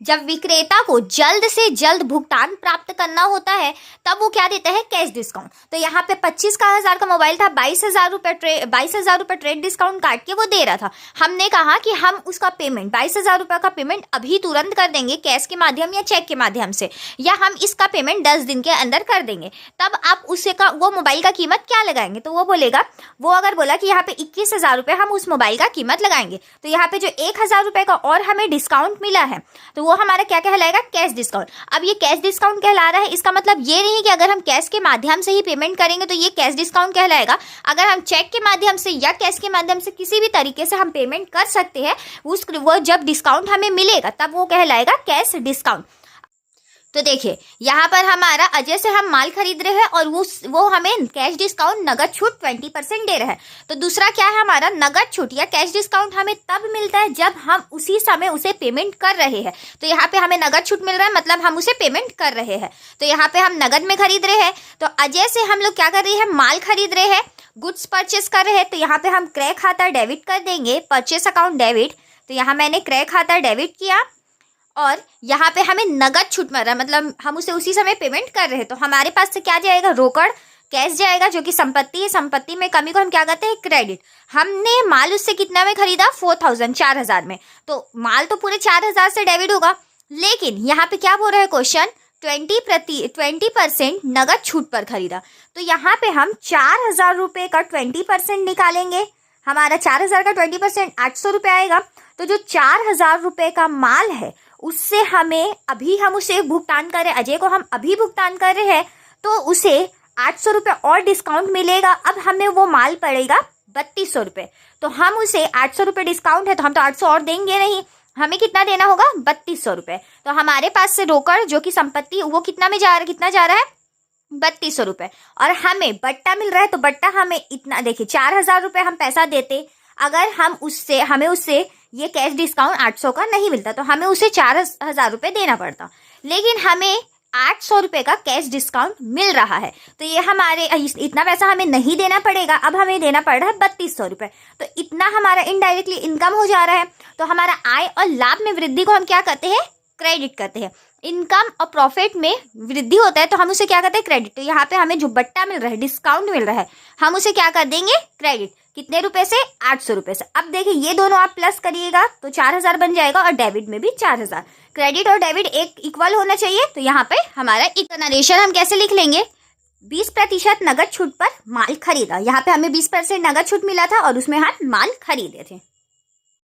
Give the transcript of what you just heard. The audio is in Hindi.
जब विक्रेता को जल्द से जल्द भुगतान प्राप्त करना होता है तब वो क्या देता है, कैश डिस्काउंट। तो यहाँ पे 25,000 का मोबाइल था, 22,000 रुपये ट्रेड डिस्काउंट काट के वो दे रहा था। हमने कहा कि हम उसका पेमेंट 22,000 रुपये का पेमेंट अभी तुरंत कर देंगे कैश के माध्यम या चेक के माध्यम से, या हम इसका पेमेंट 10 दिन के अंदर कर देंगे। तब आप उससे का वो मोबाइल का कीमत क्या लगाएंगे, तो वो बोलेगा, वो अगर बोला कि यहाँ पे 21,000 रुपये हम उस मोबाइल का कीमत लगाएंगे, तो यहाँ पे जो 1,000 रुपये का और हमें डिस्काउंट मिला है तो वो हमारा क्या कहलाएगा, कैश डिस्काउंट। अब ये कैश डिस्काउंट कहला रहा है, इसका मतलब ये नहीं कि अगर हम कैश के माध्यम से ही पेमेंट करेंगे तो ये कैश डिस्काउंट कहलाएगा। अगर हम चेक के माध्यम से या कैश के माध्यम से किसी भी तरीके से हम पेमेंट कर सकते हैं, वो जब डिस्काउंट हमें मिलेगा तब वो कहलाएगा कैश डिस्काउंट। तो देखिए यहाँ पर हमारा अजय से हम माल खरीद रहे हैं और वो हमें कैश डिस्काउंट नगद छूट 20% दे रहे हैं। तो दूसरा क्या है, हमारा नगद छूट या कैश डिस्काउंट हमें तब मिलता है जब हम उसी समय उसे पेमेंट कर रहे हैं। तो यहाँ पे हमें नगद छूट मिल रहा है, मतलब हम उसे पेमेंट कर रहे हैं। तो यहाँ पे हम नगद में खरीद रहे हैं, तो अजय से हम लोग क्या कर रहे हैं, माल खरीद रहे हैं, गुड्स परचेस कर रहे हैं। तो यहाँ पे हम क्रय खाता डेबिट कर देंगे, परचेस अकाउंट डेबिट। तो यहाँ मैंने क्रय खाता डेबिट किया और यहाँ पे हमें नगद छूट मिल रहा है, मतलब हम उसे उसी समय पेमेंट कर रहे हैं। तो हमारे पास से क्या जाएगा, रोकड़ कैश जाएगा, जो कि संपत्ति है। संपत्ति में कमी को हम क्या कहते हैं, क्रेडिट। हमने माल उससे कितना में खरीदा, 4,000 में, तो माल तो पूरे 4,000 से डेबिट होगा। लेकिन यहाँ पे क्या बोल रहा है क्वेश्चन, 20% नगद छूट पर खरीदा। तो यहाँ पे हम 4,000 रुपये का 20% निकालेंगे। हमारा 4,000 का 20% 800 रुपये आएगा। तो जो 4,000 रुपये का माल है उससे हमें अभी हम उसे भुगतान कर रहे हैं, अजय को हम अभी भुगतान कर रहे हैं, तो उसे 800 रुपये और डिस्काउंट मिलेगा। अब हमें वो माल पड़ेगा 3200 रुपये। तो हम उसे 800 रुपये डिस्काउंट है तो हम तो 800 और देंगे नहीं, हमें कितना देना होगा, 3200 रुपये। तो हमारे पास से रोकड़ जो कि संपत्ति वो कितना जा रहा है 3200 रुपये। और हमें बट्टा मिल रहा है, तो बट्टा हमें इतना, देखिए 4,000 रुपये हम पैसा देते, अगर हमें उससे ये कैश डिस्काउंट 800 का नहीं मिलता तो हमें उसे 4,000 रुपये देना पड़ता। लेकिन हमें 800 रुपये का कैश डिस्काउंट मिल रहा है, तो ये हमारे इतना पैसा हमें नहीं देना पड़ेगा। अब हमें देना पड़ रहा है 3200 रुपये। तो इतना हमारा इनडायरेक्टली इनकम हो जा रहा है। तो हमारा आय और लाभ में वृद्धि को हम क्या कहते हैं, क्रेडिट कहते हैं। इनकम और प्रॉफिट में वृद्धि होता है तो हम उसे क्या कहते हैं, क्रेडिट। तो यहाँ पे हमें जो बट्टा मिल रहा है, डिस्काउंट मिल रहा है, हम उसे क्या कर देंगे, क्रेडिट। कितने रुपए से, 800 रुपये से। अब देखिए ये दोनों आप प्लस करिएगा तो 4,000 बन जाएगा और डेबिट में भी 4,000। क्रेडिट और डेबिट एक इक्वल होना चाहिए। तो यहाँ पे हमारा नरेशन हम कैसे लिख लेंगे, 20% नगद छूट पर माल खरीदा। यहाँ पे हमें 20% नगद छूट मिला था और उसमें हम माल खरीदे थे।